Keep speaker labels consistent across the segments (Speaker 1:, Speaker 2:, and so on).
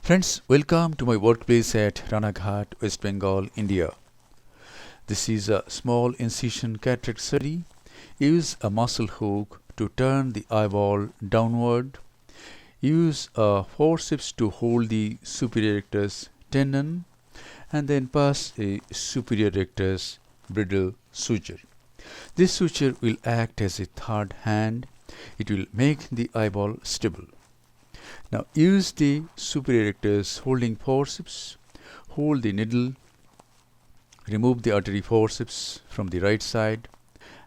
Speaker 1: Friends, welcome to my workplace at Ranaghat, West Bengal, India. This is a small incision cataract surgery. Use a muscle hook to turn the eyeball downward. Use a forceps to hold the superior rectus tendon and then pass a superior rectus bridle suture. This suture will act as a third hand. It will make the eyeball stable. Now use the superior rectus holding forceps, hold the needle, remove the artery forceps from the right side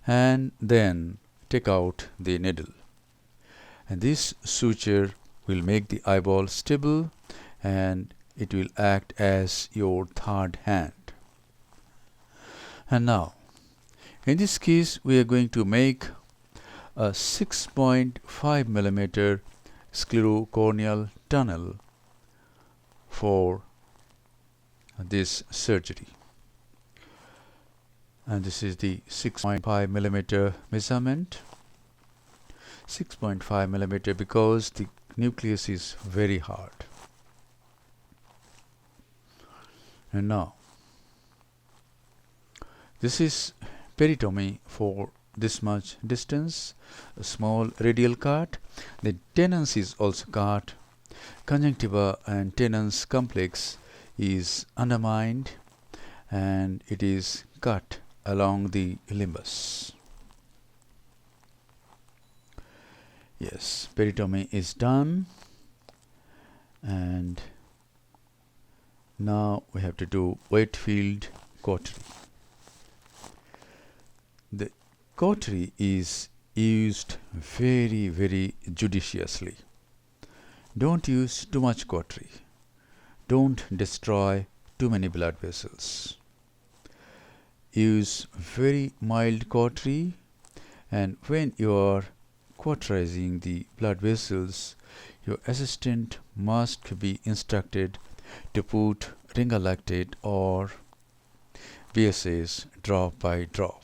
Speaker 1: and then take out the needle. And this suture will make the eyeball stable and it will act as your third hand. And now, in this case, we are going to make a 6.5 millimeter sclerocorneal tunnel for this surgery. And this is the 6.5 millimeter measurement. 6.5 millimeter because the nucleus is very hard. And now, this is peritomy for this much distance, a small radial cut. The tenons is also cut. Conjunctiva and tenons complex is undermined and it is cut along the limbus. Yes, peritomy is done and now we have to do wet field cautery. The cautery is used very judiciously. Don't use too much cautery. Don't destroy too many blood vessels. Use very mild cautery, and when you are cauterizing the blood vessels, your assistant must be instructed to put ringer lactate or BSAs drop by drop.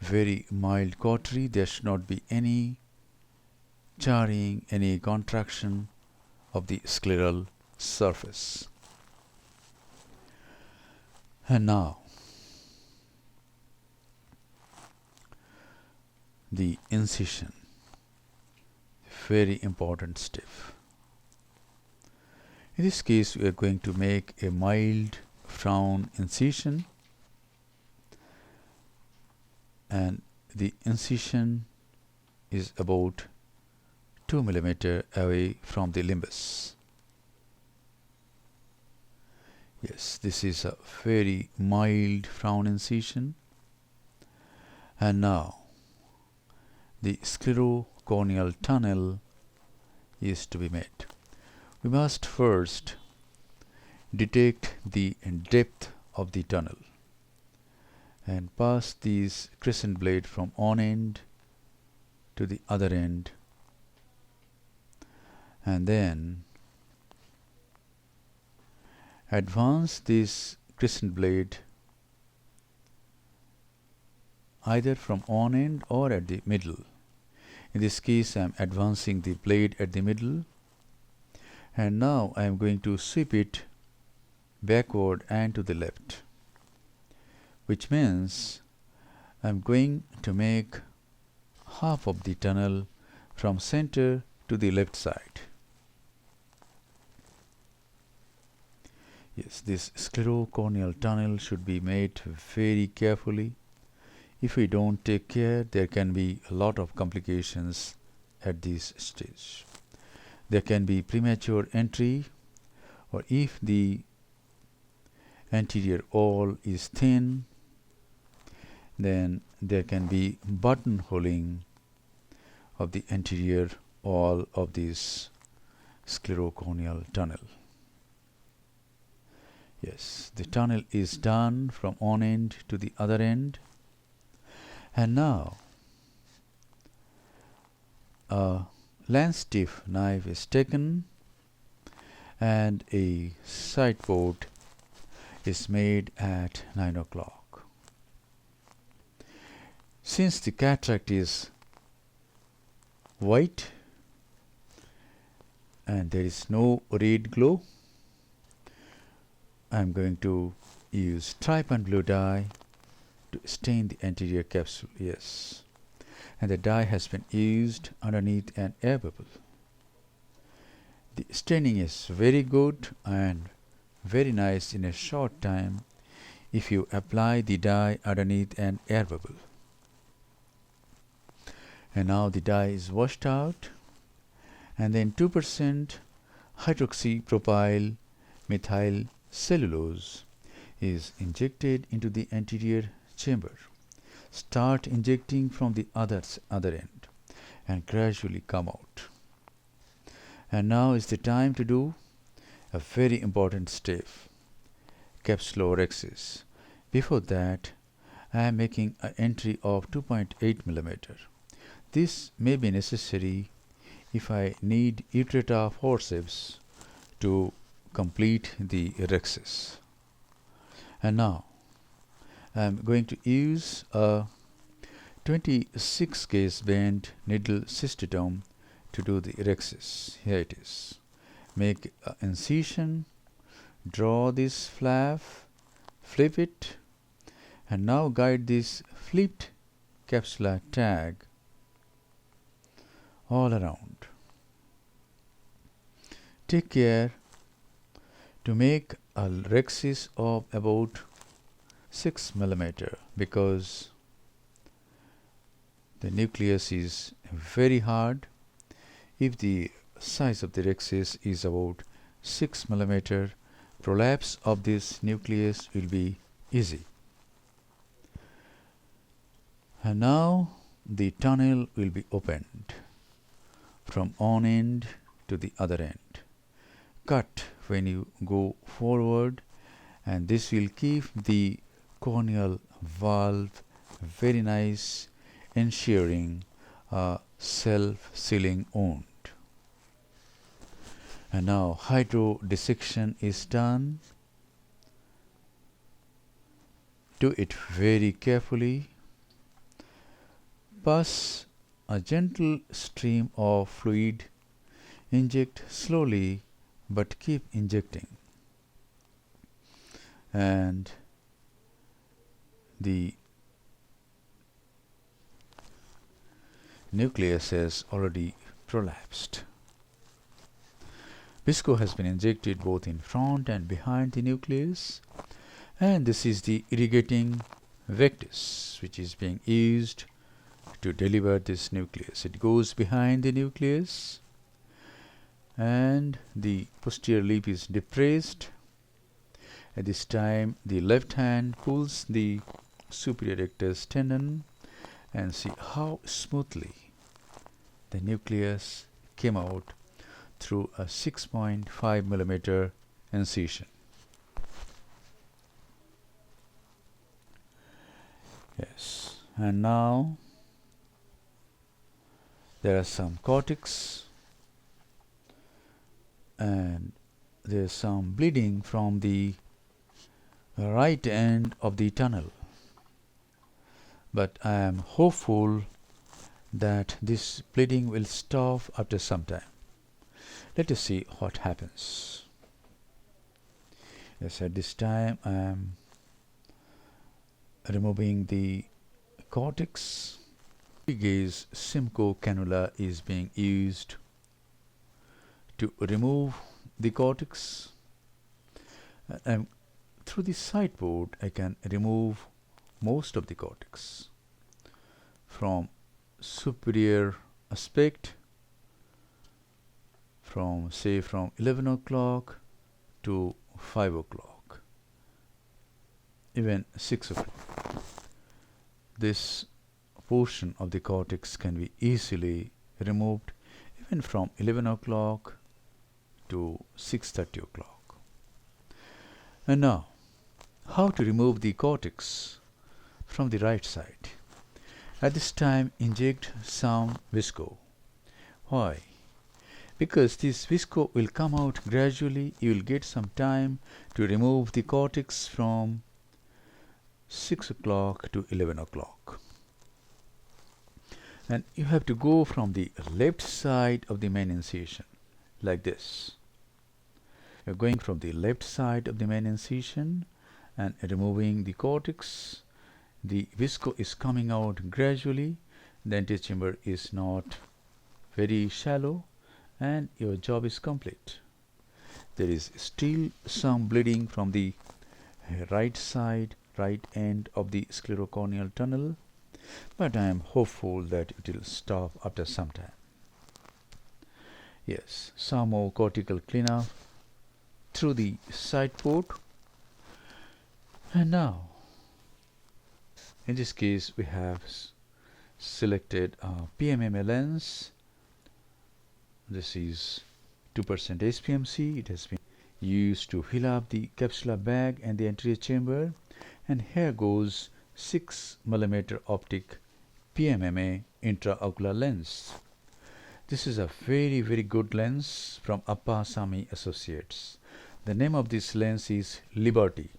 Speaker 1: Very mild cautery, there should not be any charring, any contraction of the scleral surface. And now, the incision, very important step. In this case, we are going to make a mild frown incision, and the incision is about 2 millimeter away from the limbus. Yes, this is a very mild frown incision. And now the sclerocorneal tunnel is to be made. We must first detect the depth of the tunnel and pass this crescent blade from one end to the other end, and then advance this crescent blade either from one end or at the middle. In this case, I am advancing the blade at the middle, and now I am going to sweep it backward and to the left, which means I am going to make half of the tunnel from center to the left side. Yes, this sclerocorneal tunnel should be made very carefully. If we don't take care, there can be a lot of complications at this stage. There can be premature entry, or if the anterior wall is thin, then there can be buttonholing of the anterior wall of this sclerocorneal tunnel. Yes, the tunnel is done from one end to the other end. And now a lance tip knife is taken and a side port is made at 9 o'clock. Since the cataract is white, and there is no red glow, I am going to use trypan blue dye to stain the anterior capsule. Yes, and the dye has been used underneath an air bubble. The staining is very good and very nice in a short time if you apply the dye underneath an air bubble. And now the dye is washed out, and then 2% hydroxypropyl methyl cellulose is injected into the anterior chamber. Start injecting from the other end and gradually come out. And now is the time to do a very important step, Capsulorhexis. Before that, I am making an entry of 2.8 millimeter. This may be necessary if I need utrata forceps to complete the rhexis. And now I am going to use a 26 gauge bend needle cystotome to do the rhexis. Here it is. Make an incision, draw this flap, flip it, and now guide this flipped capsular tag all around. Take care to make a rhexis of about 6 millimeter because the nucleus is very hard. If the size of the rhexis is about 6 millimeter, prolapse of this nucleus will be easy. And now the tunnel will be opened from one end to the other end. Cut when you go forward, and this will keep the corneal valve very nice, ensuring a self-sealing wound. And now hydrodissection is done. Do it very carefully. Pass a gentle stream of fluid. Inject slowly but keep injecting. And the nucleus has already prolapsed. Visco has been injected both in front and behind the nucleus, and this is the irrigating vectis which is being used to deliver this nucleus. It goes behind the nucleus and the posterior lip is depressed. At this time the left hand pulls the superior rectus tendon and see how smoothly the nucleus came out through a 6.5 millimeter incision. Yes, and now there are some cortex and there is some bleeding from the right end of the tunnel, but I am hopeful that this bleeding will stop after some time. Let us see what happens. Yes, at this time I am removing the cortex. 3-gauge Simcoe cannula is being used to remove the cortex, and through the sideboard I can remove most of the cortex from superior aspect, from 11 o'clock to 5 o'clock, even 6 o'clock. This portion of the cortex can be easily removed even from 11 o'clock to 6:30 o'clock. And now, how to remove the cortex from the right side? At this time, inject some visco. Why? Because this visco will come out gradually. You will get some time to remove the cortex from 6 o'clock to 11 o'clock. And you have to go from the left side of the main incision. like this. You're going from the left side of the main incision and removing the cortex. The visco is coming out gradually. The antechamber is not very shallow and your job is complete. There is still some bleeding from the right side, right end of the sclerocorneal tunnel, but I am hopeful that it will stop after some time. Yes, some more cortical cleanup through the side port. And now, in this case, we have selected a PMMA lens. This is 2% SPMC. It has been used to fill up the capsular bag and the anterior chamber. And here goes 6mm optic PMMA intraocular lens. This is a very good lens from Appasamy Associates. The name of this lens is Liberty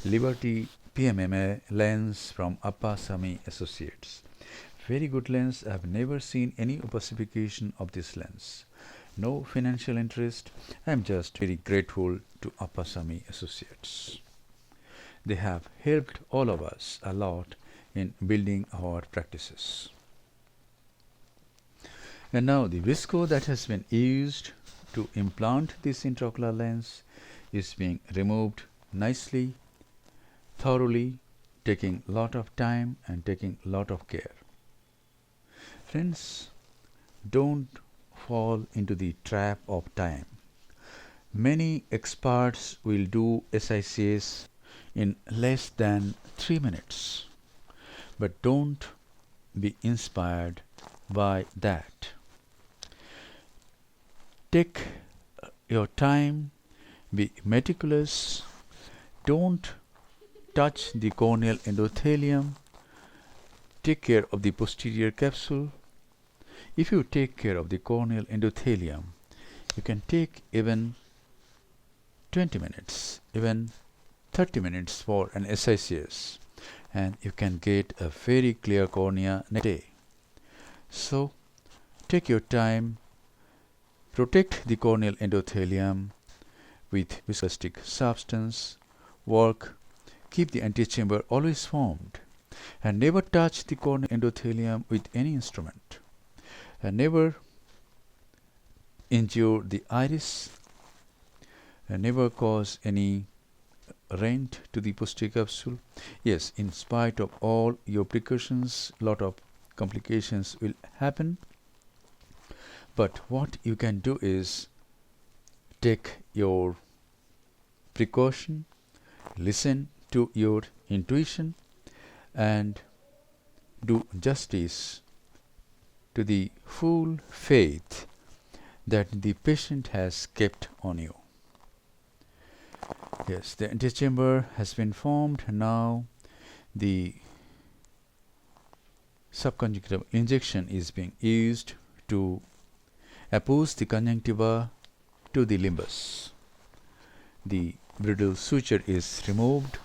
Speaker 1: PMMA lens from Appasamy Associates. Very good lens. I have never seen any opacification of this lens. No financial interest. I am just very grateful to Appasamy Associates. They have helped all of us a lot in building our practices. And now the visco that has been used to implant this intraocular lens is being removed nicely, thoroughly, taking lot of time and taking lot of care. Friends, don't fall into the trap of time. Many experts will do SICS in less than 3 minutes, but don't be inspired by that. Take your time, be meticulous, don't touch the corneal endothelium, take care of the posterior capsule. If you take care of the corneal endothelium, you can take even 20 minutes, even 30 minutes for an SICS, and you can get a very clear cornea next day. So take your time, protect the corneal endothelium with viscoelastic substance, work, keep the antechamber always formed, and never touch the corneal endothelium with any instrument, and never injure the iris, and never cause any rent to the posterior capsule. Yes, in spite of all your precautions, lot of complications will happen, but what you can do is take your precaution, listen to your intuition, and do justice to the full faith that the patient has kept on you. Yes, the antechamber has been formed. Now the subconjunctival injection is being used to oppose the conjunctiva to the limbus. The bridle suture is removed,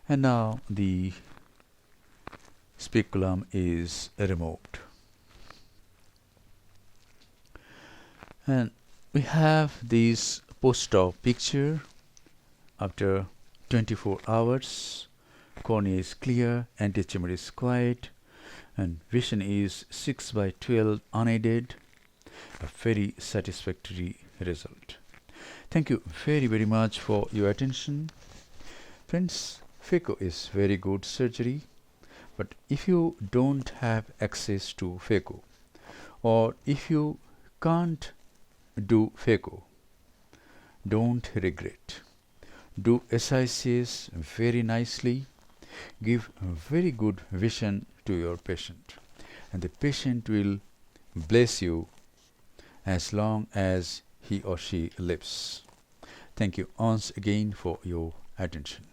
Speaker 1: and now the speculum is removed. And we have this post-op picture after 24 hours. Cornea is clear, antechamber is quiet, and vision is 6/12 unaided. A very satisfactory result. Thank you very much for your attention. Friends, phaco is very good surgery, but if you don't have access to phaco, or if you can't do phaco, don't regret. Do SICS very nicely, give very good vision to your patient, and the patient will bless you as long as he or she lives. Thank you once again for your attention.